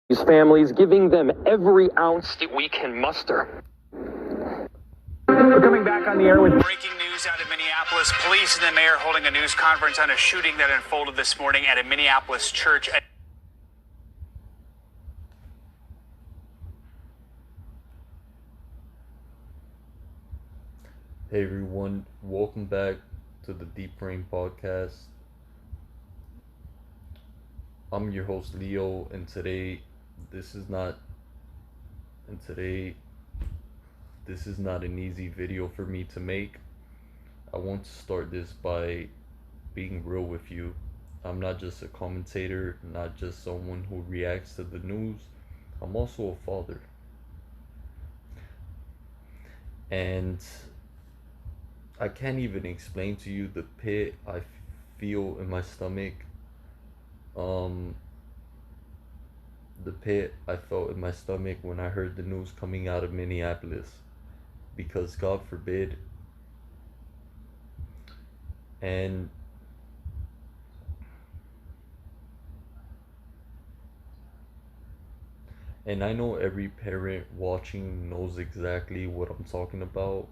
these families, giving them every ounce that we can muster. We're coming back on the air with breaking news out of Minneapolis. Police and the mayor holding a news conference on a shooting that unfolded this morning at a Minneapolis church. Hey everyone, welcome back to the Deep Brain Podcast. I'm your host Leo, and today this is not an easy video for me to make. I want to start this by being real with you. I'm not just a commentator, not just someone who reacts to the news. I'm also a father. And I can't even explain to you the pit I feel in my stomach. The pit I felt in my stomach when I heard the news coming out of Minneapolis. Because God forbid, and I know every parent watching knows exactly what I'm talking about.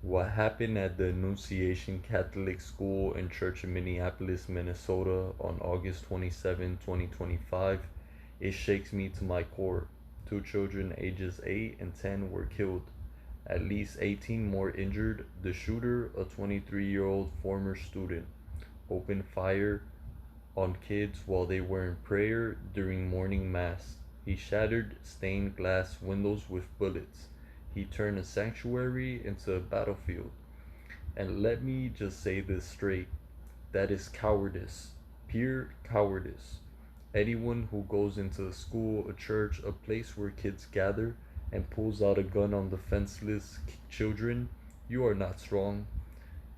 What happened at the Annunciation Catholic School and Church in Minneapolis, Minnesota on August 27, 2025, it shakes me to my core. 2 children ages 8 and 10 were killed. At least 18 more injured. The shooter, a 23-year-old former student, opened fire on kids while they were in prayer during morning mass. He shattered stained glass windows with bullets. He turned a sanctuary into a battlefield. And let me just say this straight. That is cowardice. Pure cowardice. Anyone who goes into a school, a church, a place where kids gather and pulls out a gun on defenseless children, you are not strong.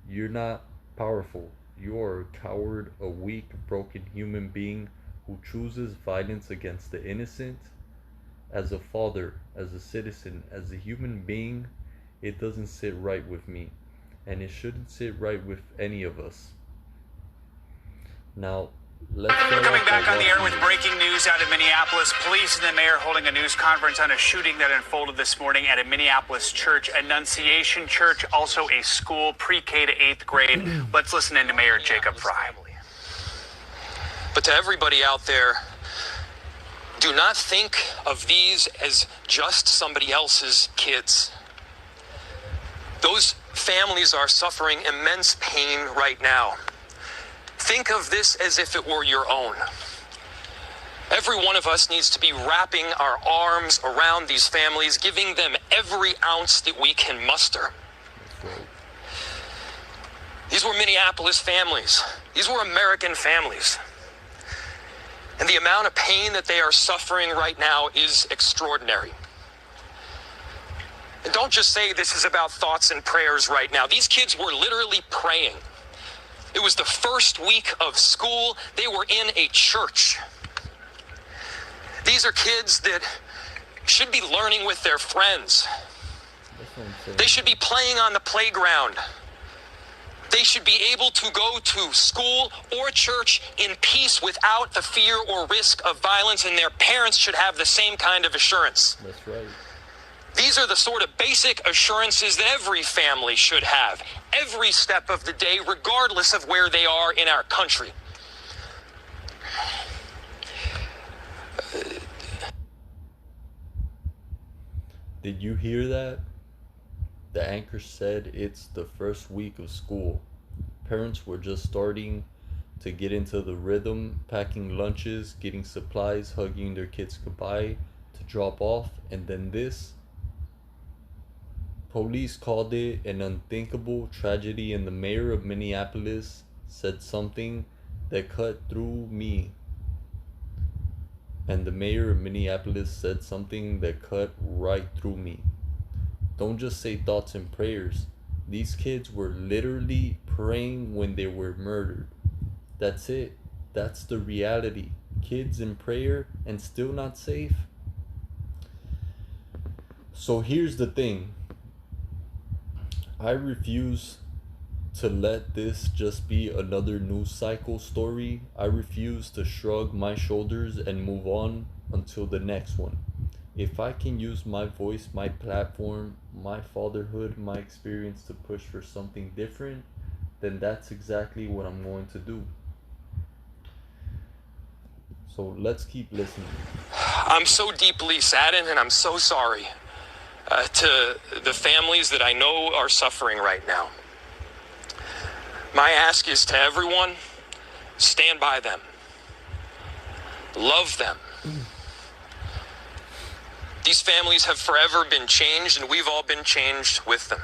You're not powerful. You are a coward, a weak, broken human being who chooses violence against the innocent. As a father, as a citizen, as a human being, it doesn't sit right with me, and it shouldn't sit right with any of us. Now, let's start coming back on the air with breaking news out of Minneapolis. Police and the mayor holding a news conference on a shooting that unfolded this morning at a Minneapolis church, Annunciation Church, also a school, pre-K to 8th grade. Let's listen in to Mayor Jacob Fry. But to everybody out there, do not think of these as just somebody else's kids. Those families are suffering immense pain right now. Think of this as if it were your own. Every one of us needs to be wrapping our arms around these families, giving them every ounce that we can muster. These were Minneapolis families. These were American families. And the amount of pain that they are suffering right now is extraordinary. And don't just say this is about thoughts and prayers right now. These kids were literally praying. It was the first week of school. They were in a church. These are kids that should be learning with their friends. They should be playing on the playground. They should be able to go to school or church in peace without the fear or risk of violence, and their parents should have the same kind of assurance. That's right. These are the sort of basic assurances that every family should have, every step of the day, regardless of where they are in our country. Did you hear that? The anchor said it's the first week of school. Parents were just starting to get into the rhythm, packing lunches, getting supplies, hugging their kids goodbye to drop off, and then this. Police called it an unthinkable tragedy, and the mayor of Minneapolis said something that cut through me. And the mayor of Minneapolis said something that cut right through me. Don't just say thoughts and prayers. These kids were literally praying when they were murdered. That's it. That's the reality. Kids in prayer and still not safe. So here's the thing. I refuse to let this just be another news cycle story, I refuse to shrug my shoulders and move on until the next one. If I can use my voice, my platform, my fatherhood, my experience to push for something different, then that's exactly what I'm going to do. So let's keep listening. I'm so deeply saddened and I'm so sorry to the families that I know are suffering right now. My ask is to everyone, stand by them. Love them. These families have forever been changed, and we've all been changed with them.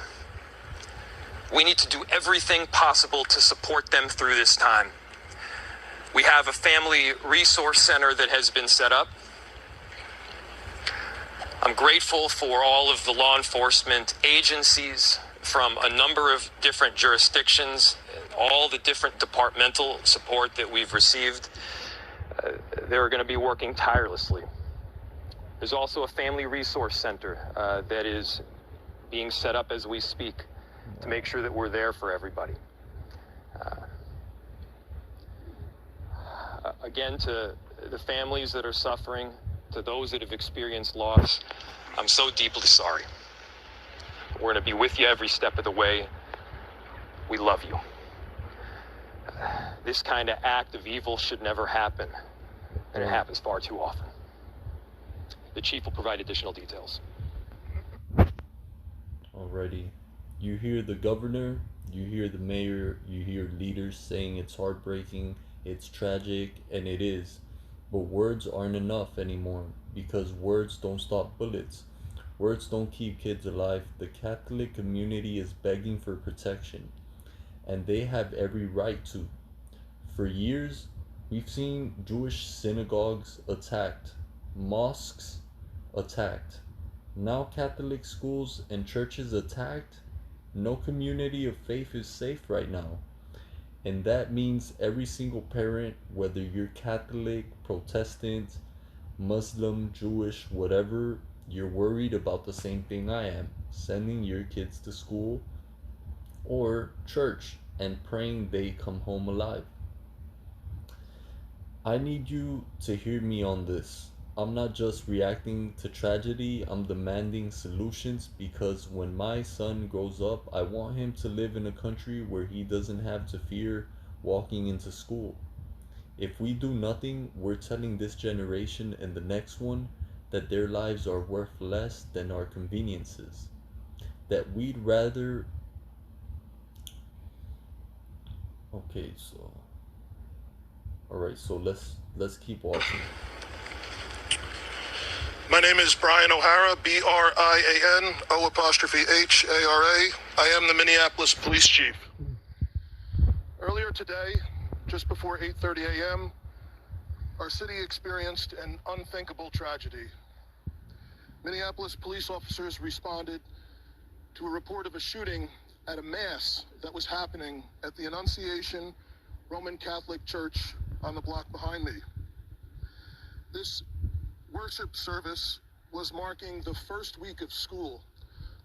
We need to do everything possible to support them through this time. We have a family resource center that has been set up. I'm grateful for all of the law enforcement agencies from a number of different jurisdictions, all the different departmental support that we've received. They're going to be working tirelessly. There's also a family resource center that is being set up as we speak to make sure that we're there for everybody. Again, to the families that are suffering, to those that have experienced loss, I'm so deeply sorry. We're going to be with you every step of the way. We love you. This kind of act of evil should never happen, and it happens far too often. The chief will provide additional details. Alrighty. You hear the governor, you hear the mayor, you hear leaders saying it's heartbreaking, it's tragic, and it is. But words aren't enough anymore, because words don't stop bullets. Words don't keep kids alive. The Catholic community is begging for protection, and they have every right to. For years, we've seen Jewish synagogues attacked, mosques attacked, now Catholic schools and churches attacked. No community of faith is safe right now. And that means every single parent, whether you're Catholic, Protestant, Muslim, Jewish, whatever, you're worried about the same thing I am, sending your kids to school or church and praying they come home alive. I need you to hear me on this. I'm not just reacting to tragedy, I'm demanding solutions, because when my son grows up, I want him to live in a country where he doesn't have to fear walking into school. If we do nothing, we're telling this generation and the next one that their lives are worth less than our conveniences. That we'd rather... Okay, so... Alright, so let's keep watching. My name is Brian O'Hara, B-R-I-A-N, O''H-A-R-A. I am the Minneapolis Police Chief. Earlier today, just before 8:30 a.m., our city experienced an unthinkable tragedy. Minneapolis police officers responded to a report of a shooting at a mass that was happening at the Annunciation Roman Catholic Church on the block behind me. This worship service was marking the first week of school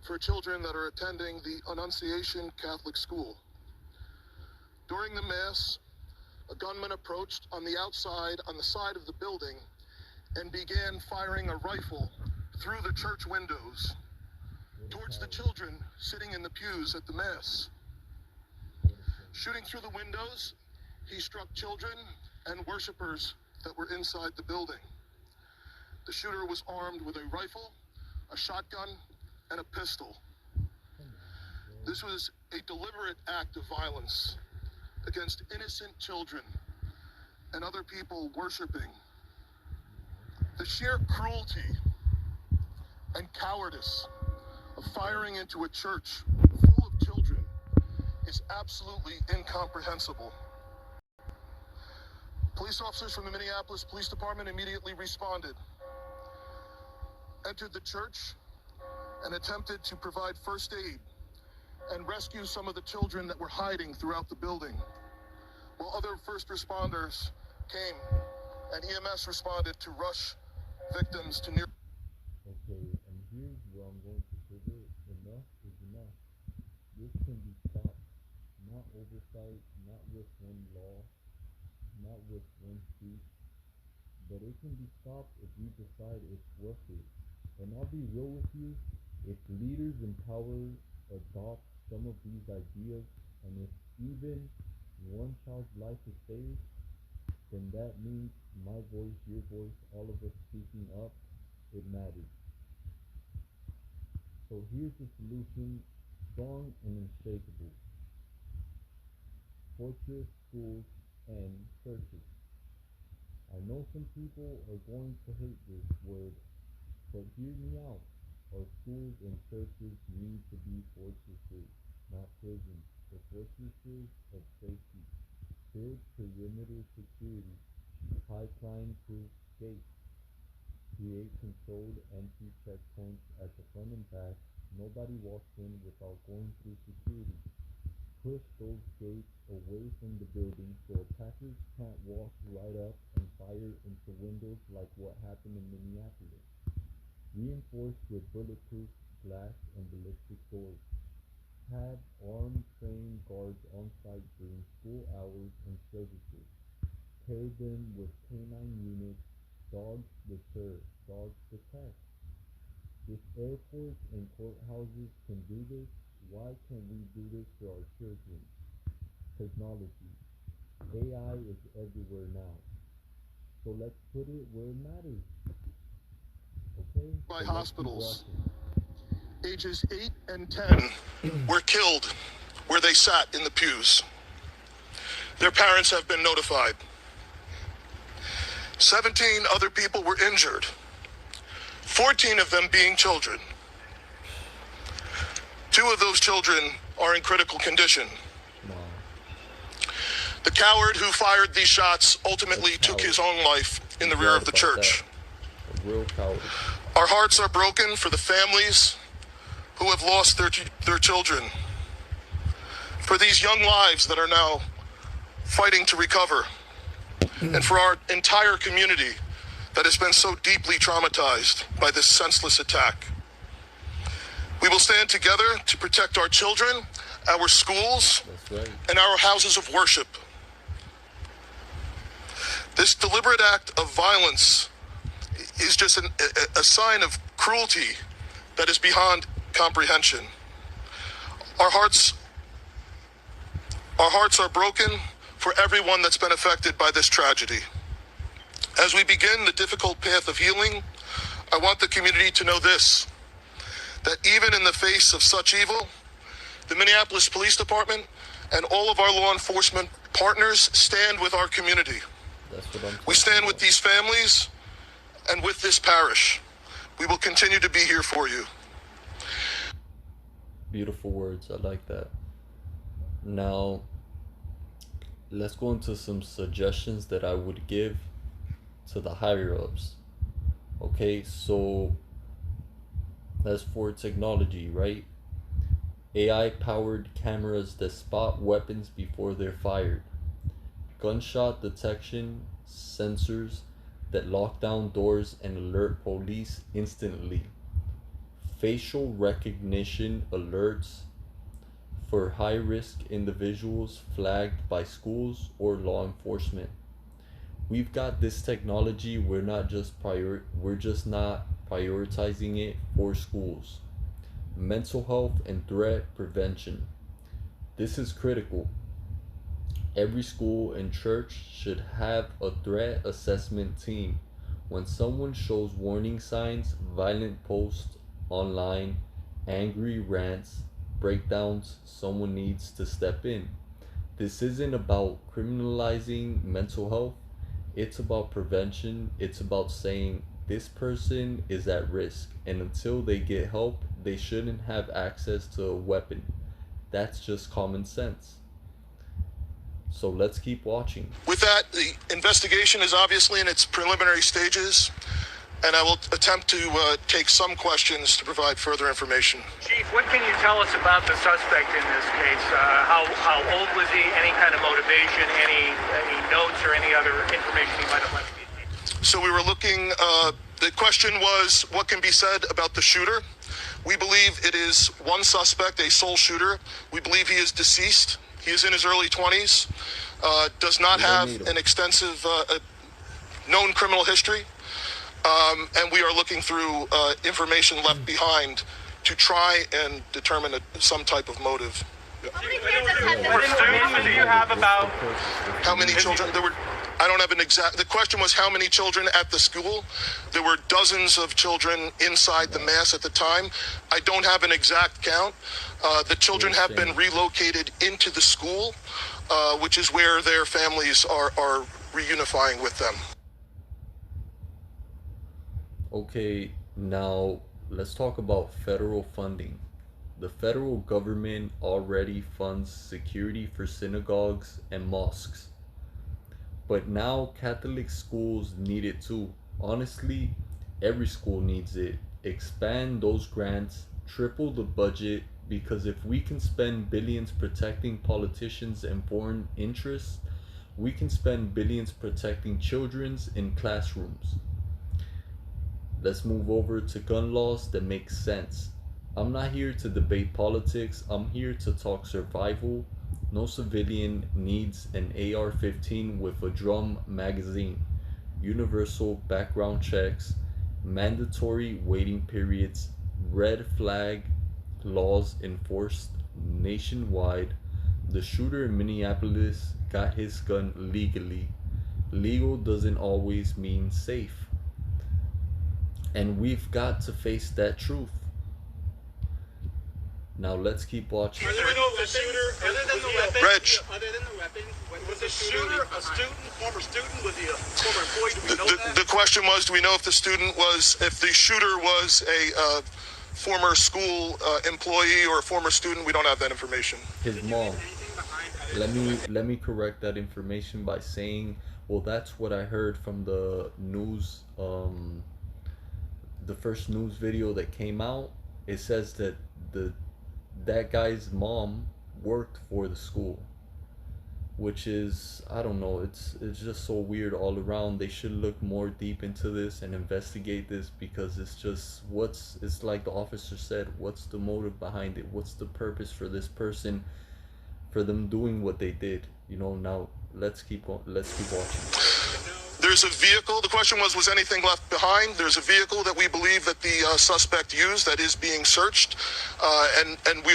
for children that are attending the Annunciation Catholic School. During the Mass, a gunman approached on the outside on the side of the building and began firing a rifle through the church windows towards the children sitting in the pews at the Mass. Shooting through the windows, he struck children and worshipers that were inside the building. The shooter was armed with a rifle, a shotgun, and a pistol. This was a deliberate act of violence against innocent children and other people worshiping. The sheer cruelty and cowardice of firing into a church full of children is absolutely incomprehensible. Police officers from the Minneapolis Police Department immediately responded, entered the church, and attempted to provide first aid and rescue some of the children that were hiding throughout the building, while other first responders came and EMS responded to rush victims to near. Okay, and here's where I'm going to pivot. Enough is enough. This can be stopped. Not It can be stopped if we decide it's worth it. And I'll be real with you, if leaders in power adopt some of these ideas, and if even one child's life is saved, then that means my voice, your voice, all of us speaking up, it matters. So here's the solution, strong and unshakable. Fortress, schools, and churches. I know some people are going to hate this word, but hear me out. Our schools and churches need to be fortresses, not prisons, but fortresses of safety. Build perimeter security, high crime-proof gates, create controlled entry checkpoints at the front and back. Nobody walks in without going through security. Push those gates away from the building so attackers can't walk right up and fire into windows like what happened in Minneapolis. Reinforce with bulletproof glass and ballistic doors. Have armed trained guards on site during school hours and services. Pair them with canine units. Dogs deter, dogs protect. If airports and courthouses can do this, why can't we do this for our children? Technology. AI is everywhere now. So let's put it where it matters. Okay? By So hospitals. Ages 8 and 10 were killed where they sat in the pews. Their parents have been notified. 17 other people were injured, 14 of them being children. 2 of those children are in critical condition. The coward who fired these shots ultimately took his own life in the rear of the church. A real coward. Our hearts are broken for the families who have lost their children, for these young lives that are now fighting to recover, and for our entire community that has been so deeply traumatized by this senseless attack. We will stand together to protect our children, our schools, and our houses of worship. This deliberate act of violence is just a sign of cruelty that is beyond comprehension. Our hearts are broken for everyone that's been affected by this tragedy. As we begin the difficult path of healing, I want the community to know this, that even in the face of such evil, the Minneapolis Police Department and all of our law enforcement partners stand with our community. We stand with these families and with this parish. We will continue to be here for you. Beautiful words. I like that. Now, let's go into some suggestions that I would give to the higher-ups. Okay, so as for technology, right? AI-powered cameras that spot weapons before they're fired. Gunshot detection sensors that lock down doors and alert police instantly. Facial recognition alerts for high-risk individuals flagged by schools or law enforcement. We've got this technology, we're just not prioritizing it for schools. Mental health and threat prevention. This is critical. Every school and church should have a threat assessment team. When someone shows warning signs, violent posts online, angry rants, breakdowns, someone needs to step in. This isn't about criminalizing mental health. It's about prevention. It's about saying this person is at risk, and until they get help, they shouldn't have access to a weapon. That's just common sense. So let's keep watching. With that, the investigation is obviously in its preliminary stages, and I will attempt to take some questions to provide further information. Chief, what can you tell us about the suspect in this case? How old was he? Any kind of motivation? Any notes or any other information he might have left? So we were looking, the question was, what can be said about the shooter? We believe it is one suspect, a sole shooter. We believe he is deceased. He is in his early 20s, does not have an extensive known criminal history, and we are looking through information left behind to try and determine some type of motive. How many students do you have about? How many children? There were. I don't have an exact. The question was how many children at the school. There were dozens of children inside the mass at the time. I don't have an exact count. The children have been relocated into the school, which is where their families are reunifying with them. Okay, now let's talk about federal funding. The federal government already funds security for synagogues and mosques. But now Catholic schools need it too. Honestly, every school needs it. Expand those grants, triple the budget, because if we can spend billions protecting politicians and foreign interests, we can spend billions protecting children in classrooms. Let's move over to gun laws that make sense. I'm not here to debate politics, I'm here to talk survival. No civilian needs an AR-15 with a drum magazine. Universal background checks, mandatory waiting periods, red flag laws enforced nationwide. The shooter in Minneapolis got his gun legally. Legal doesn't always mean safe. And we've got to face that truth. Now let's keep watching. Other than the weapon, was the shooter a student, former student? Was he a former employee? Do we know that? The question was, do we know if the shooter was a former school employee or a former student? We don't have that information. His mom. Let me correct that information by saying, well, that's what I heard from the news. The first news video that came out. It says that that guy's mom worked for the school, which is, I don't know, it's just so weird all around. They should look more deep into this and investigate this, because it's just it's like the officer said, what's the motive behind it? What's the purpose for this person, for them doing what they did? You know, now let's keep watching. There's a vehicle. The question was anything left behind? There's a vehicle that we believe that the suspect used that is being searched, and we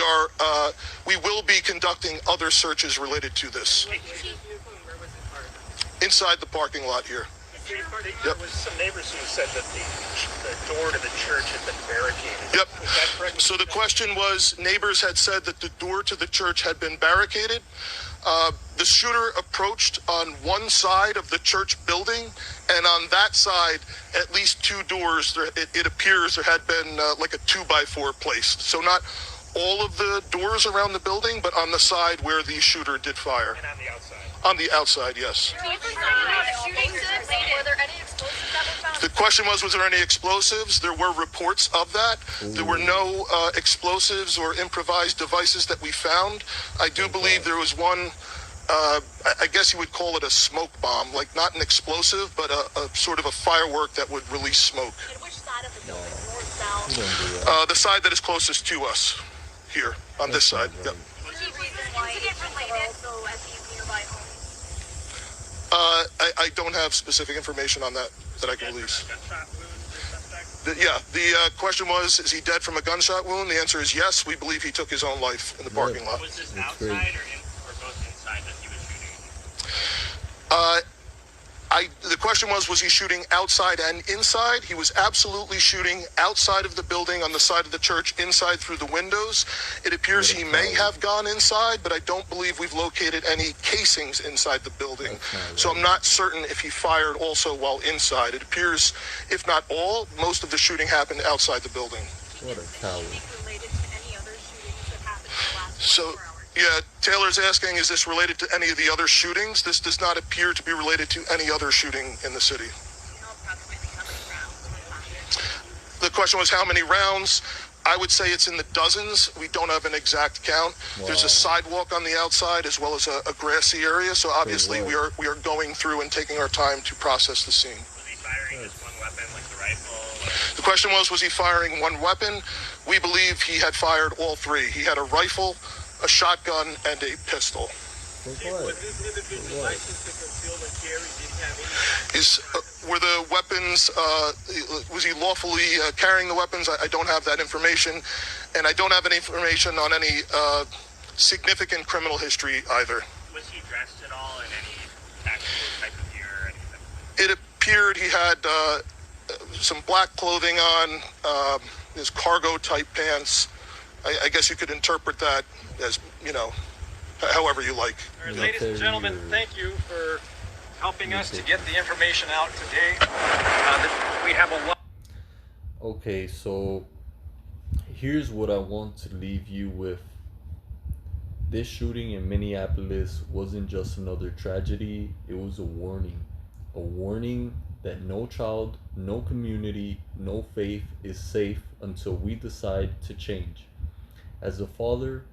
will be conducting other searches related to this. Inside the parking lot here. There was some neighbors who said that the door to the church had been barricaded. Yep. Is that correct? So the question was, neighbors had said that the door to the church had been barricaded. The shooter approached on one side of the church building, and on that side, at least two doors, it appears there had been like a 2x4 placed. So not all of the doors around the building, but on the side where the shooter did fire. And on the outside? On the outside, yes. Were there any explosives that were found? The question was there any explosives? There were reports of that. There were no explosives or improvised devices that we found. I do believe there was one, I guess you would call it a smoke bomb, like not an explosive, but a sort of a firework that would release smoke. And which side of the building? North, south? The side that is closest to us, here, on this side. Yep. Was the reason why it was also at these nearby homes? I don't have specific information on that I can release. The question was, is he dead from a gunshot wound? The answer is yes. We believe he took his own life in the parking lot. Was this outside or both inside that he was shooting? The question was he shooting outside and inside? He was absolutely shooting outside of the building on the side of the church, inside through the windows. It appears he may have gone inside, but I don't believe we've located any casings inside the building. So I'm not certain if he fired also while inside. It appears, if not all, most of the shooting happened outside the building. What a coward. Related to any other shootings that happened in the last 24 hours? Yeah, Taylor's asking, is this related to any of the other shootings? This does not appear to be related to any other shooting in the city. Do you know approximately how many rounds were fired? The question was how many rounds? I would say it's in the dozens. We don't have an exact count. Wow. There's a sidewalk on the outside as well as a grassy area. So obviously we are going through and taking our time to process the scene. Was he firing just one weapon, like the rifle? The question was he firing one weapon? We believe he had fired all three. He had a rifle, a shotgun, and a pistol. Was this individual licensed to conceal and carry? Did he have any? Were the weapons, was he lawfully carrying the weapons? I don't have that information. And I don't have any information on any significant criminal history either. Was he dressed at all in any actual type of gear or anything? It appeared he had some black clothing on, his cargo type pants. I guess you could interpret that as, however you like. All right, ladies and gentlemen, thank you for helping us to get the information out today. We have a lot. Okay, so here's what I want to leave you with. This shooting in Minneapolis wasn't just another tragedy, it was a warning. A warning that no child, no community, no faith is safe until we decide to change. As a father,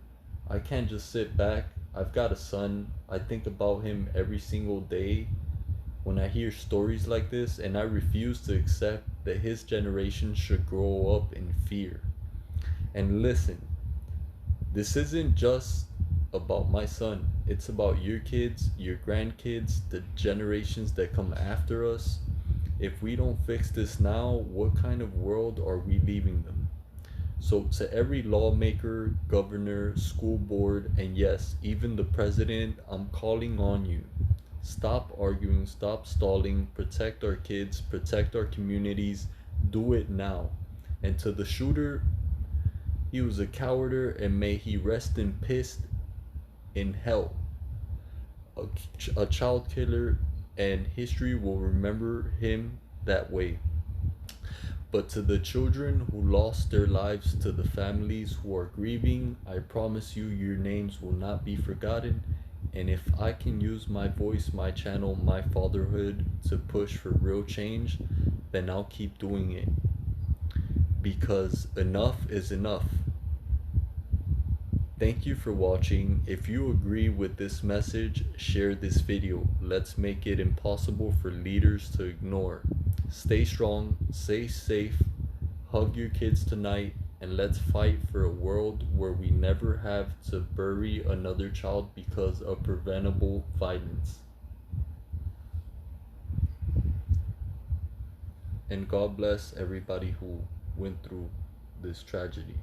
I can't just sit back. I've got a son. I think about him every single day when I hear stories like this, and I refuse to accept that his generation should grow up in fear. And listen, this isn't just about my son. It's about your kids, your grandkids, the generations that come after us. If we don't fix this now, what kind of world are we leaving them? So to every lawmaker, governor, school board, and yes, even the president, I'm calling on you. Stop arguing, stop stalling, protect our kids, protect our communities, do it now. And to the shooter, he was a coward, and may he rest in piss in hell. A child killer, and history will remember him that way. But to the children who lost their lives, to the families who are grieving, I promise you your names will not be forgotten. And if I can use my voice, my channel, my fatherhood to push for real change, then I'll keep doing it. Because enough is enough. Thank you for watching. If you agree with this message, share this video. Let's make it impossible for leaders to ignore. Stay strong, stay safe, hug your kids tonight, and let's fight for a world where we never have to bury another child because of preventable violence. And God bless everybody who went through this tragedy.